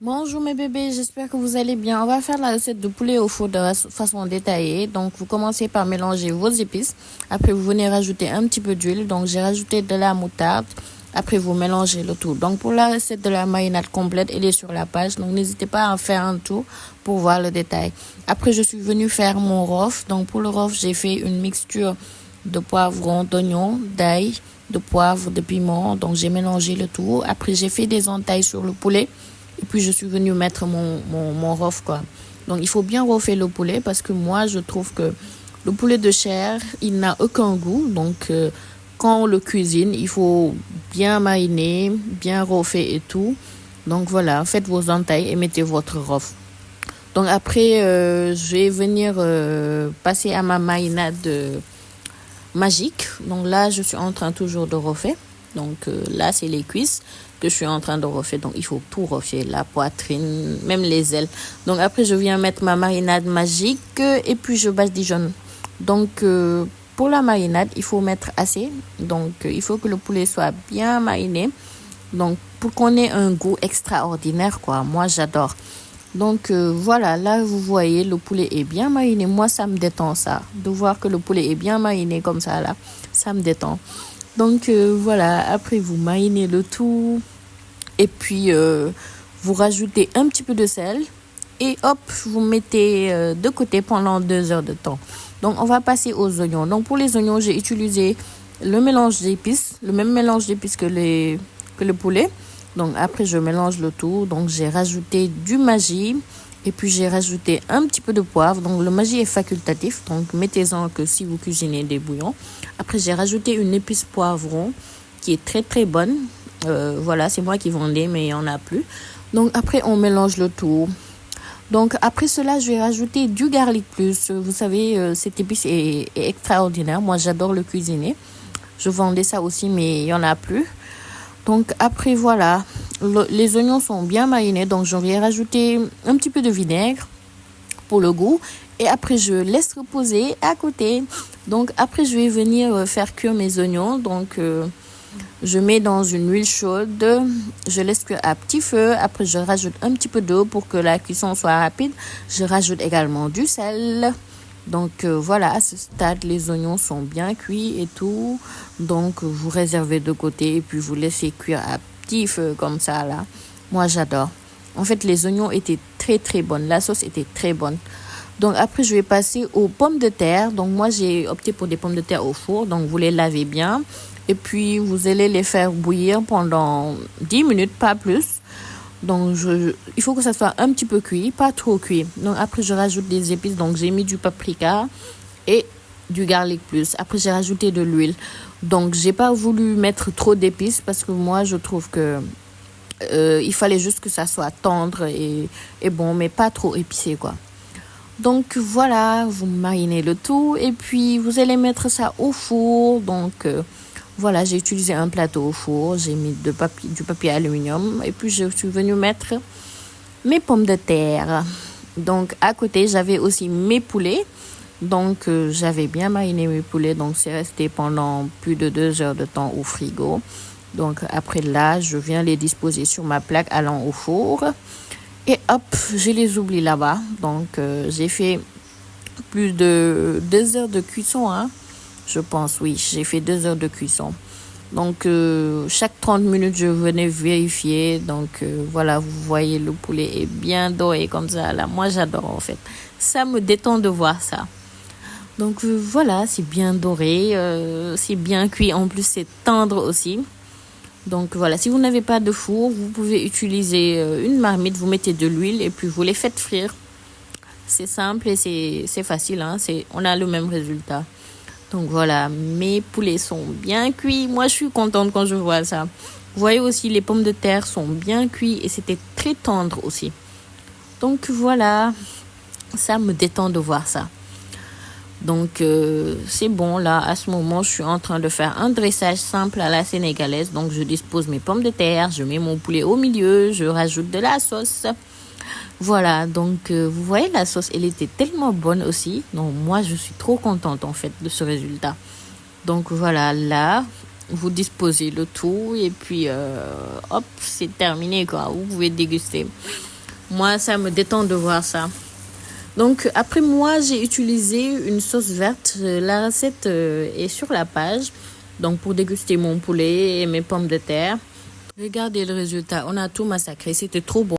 Bonjour mes bébés, j'espère que vous allez bien. On va faire la recette de poulet au four de façon détaillée. Donc vous commencez par mélanger vos épices. Après vous venez rajouter un petit peu d'huile. Donc j'ai rajouté de la moutarde. Après vous mélangez le tout. Donc pour la recette de la marinade complète, elle est sur la page. Donc n'hésitez pas à en faire un tour pour voir le détail. Après je suis venue faire mon rof. Donc pour le rof, j'ai fait une mixture de poivron, d'oignon, d'ail, de poivre, de piment. Donc j'ai mélangé le tout. Après j'ai fait des entailles sur le poulet. Et puis, je suis venue mettre mon rof, quoi. Donc, il faut bien rofer le poulet parce que moi, je trouve que le poulet de chair, il n'a aucun goût. Donc, quand on le cuisine, il faut bien mariner, bien rofer et tout. Donc, voilà, faites vos entailles et mettez votre rof. Donc, après, je vais venir passer à ma marinade magique. Donc, là, je suis en train toujours de refaire. Donc là, c'est les cuisses que je suis en train de refaire. Donc, il faut tout refaire, la poitrine, même les ailes. Donc, après, je viens mettre ma marinade magique et puis je badigeonne. Donc, pour la marinade, il faut mettre assez. Donc, il faut que le poulet soit bien mariné. Donc, pour qu'on ait un goût extraordinaire, quoi. Moi, j'adore. Donc, voilà, là, vous voyez, le poulet est bien mariné. Moi, ça me détend, ça. De voir que le poulet est bien mariné comme ça, là, ça me détend. Donc voilà, après vous marinez le tout et puis vous rajoutez un petit peu de sel et hop, vous mettez de côté pendant 2 heures de temps. Donc on va passer aux oignons. Donc pour les oignons, j'ai utilisé le mélange d'épices, le même mélange d'épices que le poulet. Donc après je mélange le tout. Donc j'ai rajouté du maggi. Et puis j'ai rajouté un petit peu de poivre. Donc le maggi est facultatif. Donc mettez-en que si vous cuisinez des bouillons. Après j'ai rajouté une épice poivron qui est très très bonne. Voilà, c'est moi qui vendais mais il n'y en a plus. Donc après on mélange le tout. Donc après cela je vais rajouter du garlic plus. Vous savez cette épice est extraordinaire. Moi j'adore le cuisiner. Je vendais ça aussi mais il n'y en a plus. Donc après voilà, les oignons sont bien marinés, donc je vais rajouter un petit peu de vinaigre pour le goût et après je laisse reposer à côté. Donc après je vais venir faire cuire mes oignons. Donc je mets dans une huile chaude, je laisse cuire à petit feu. Après je rajoute un petit peu d'eau pour que la cuisson soit rapide. Je rajoute également du sel. Donc voilà, à ce stade, les oignons sont bien cuits et tout. Donc vous réservez de côté et puis vous laissez cuire à petit feu comme ça là. Moi j'adore. En fait, les oignons étaient très très bonnes. La sauce était très bonne. Donc après, je vais passer aux pommes de terre. Donc moi, j'ai opté pour des pommes de terre au four. Donc vous les lavez bien. Et puis vous allez les faire bouillir pendant 10 minutes, pas plus. Donc, il faut que ça soit un petit peu cuit, pas trop cuit. Donc, après, je rajoute des épices. Donc, j'ai mis du paprika et du garlic plus. Après, j'ai rajouté de l'huile. Donc, j'ai pas voulu mettre trop d'épices parce que moi, je trouve que il fallait juste que ça soit tendre et bon, mais pas trop épicé, quoi. Donc, voilà, vous marinez le tout et puis vous allez mettre ça au four. Donc, voilà, j'ai utilisé un plateau au four, j'ai mis du papier aluminium et puis je suis venue mettre mes pommes de terre. Donc à côté, j'avais aussi mes poulets. Donc j'avais bien mariné mes poulets, donc c'est resté pendant plus de 2 heures de temps au frigo. Donc après là, je viens les disposer sur ma plaque allant au four. Et hop, je les oublie là-bas. Donc j'ai fait plus de 2 heures de cuisson, hein. Je pense, oui, j'ai fait 2 heures de cuisson. Donc, chaque 30 minutes, je venais vérifier. Donc, voilà, vous voyez, le poulet est bien doré comme ça. Là, moi, j'adore, en fait. Ça me détend de voir ça. Donc, voilà, c'est bien doré. C'est bien cuit. En plus, c'est tendre aussi. Donc, voilà, si vous n'avez pas de four, vous pouvez utiliser une marmite. Vous mettez de l'huile et puis vous les faites frire. C'est simple et c'est facile, hein. On a le même résultat. Donc voilà, mes poulets sont bien cuits. Moi, je suis contente quand je vois ça. Vous voyez aussi, les pommes de terre sont bien cuits et c'était très tendre aussi. Donc voilà, ça me détend de voir ça. Donc c'est bon, là, à ce moment, je suis en train de faire un dressage simple à la sénégalaise. Donc je dispose mes pommes de terre, je mets mon poulet au milieu, je rajoute de la sauce. Voilà, donc vous voyez, la sauce, elle était tellement bonne aussi. Donc moi, je suis trop contente en fait de ce résultat. Donc voilà, là, vous disposez le tout et puis hop, c'est terminé quoi. Vous pouvez déguster. Moi, ça me détend de voir ça. Donc, après moi, j'ai utilisé une sauce verte. La recette est sur la page. Donc, pour déguster mon poulet et mes pommes de terre. Regardez le résultat. On a tout massacré. C'était trop bon.